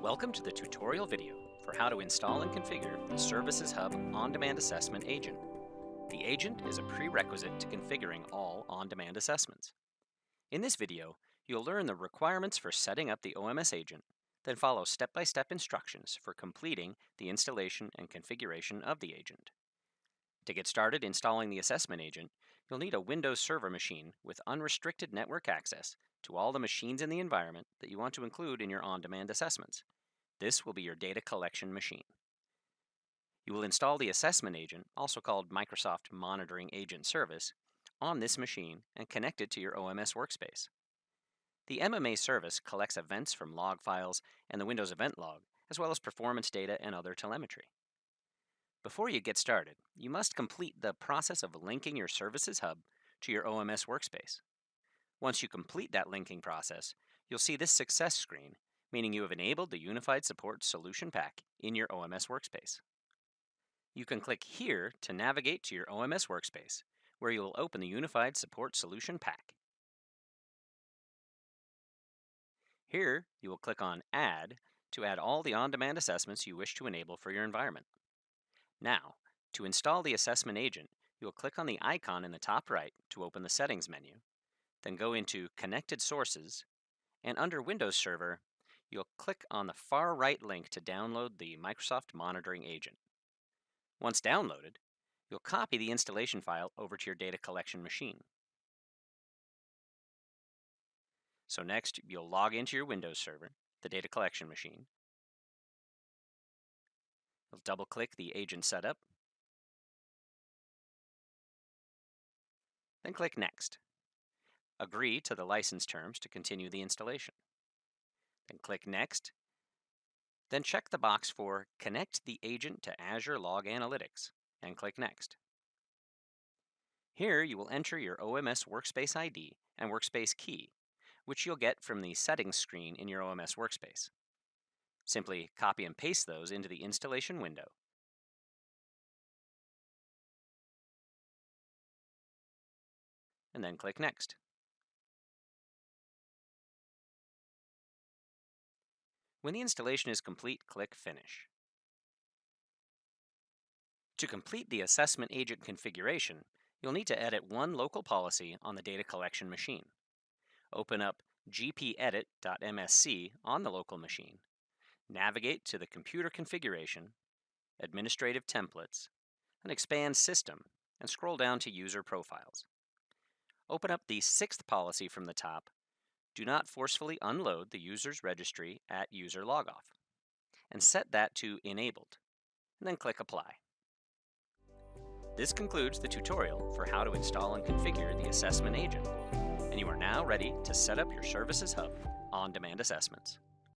Welcome to the tutorial video for how to install and configure the Services Hub On-Demand Assessment Agent. The agent is a prerequisite to configuring all on-demand assessments. In this video, you'll learn the requirements for setting up the OMS agent, then follow step-by-step instructions for completing the installation and configuration of the agent. To get started installing the assessment agent, you'll need a Windows Server machine with unrestricted network access to all the machines in the environment that you want to include in your on-demand assessments. This will be your data collection machine. You will install the assessment agent, also called Microsoft Monitoring Agent Service, on this machine and connect it to your OMS workspace. The MMA service collects events from log files and the Windows Event Log, as well as performance data and other telemetry. Before you get started, you must complete the process of linking your Services Hub to your OMS workspace. Once you complete that linking process, you'll see this success screen, meaning you have enabled the Unified Support Solution Pack in your OMS workspace. You can click here to navigate to your OMS workspace, where you will open the Unified Support Solution Pack. Here, you will click on Add to add all the on-demand assessments you wish to enable for your environment. Now, to install the assessment agent, you will click on the icon in the top right to open the Settings menu, then go into Connected Sources, and under Windows Server, you'll click on the far right link to download the Microsoft Monitoring Agent. Once downloaded, you'll copy the installation file over to your data collection machine. So next, you'll log into your Windows Server, the data collection machine. You'll double-click the agent setup, then click Next. Agree to the license terms to continue the installation. Then click Next. Then check the box for Connect the agent to Azure Log Analytics and click Next. Here you will enter your OMS Workspace ID and Workspace key, which you'll get from the Settings screen in your OMS Workspace. Simply copy and paste those into the installation window. And then click Next. When the installation is complete, click Finish. To complete the assessment agent configuration, you'll need to edit one local policy on the data collection machine. Open up gpedit.msc on the local machine. Navigate to the Computer Configuration, Administrative Templates, and expand System, and scroll down to User Profiles. Open up the sixth policy from the top. Do not forcefully unload the user's registry at user logoff, and set that to Enabled, and then click Apply. This concludes the tutorial for how to install and configure the assessment agent, and you are now ready to set up your Services Hub on-demand assessments.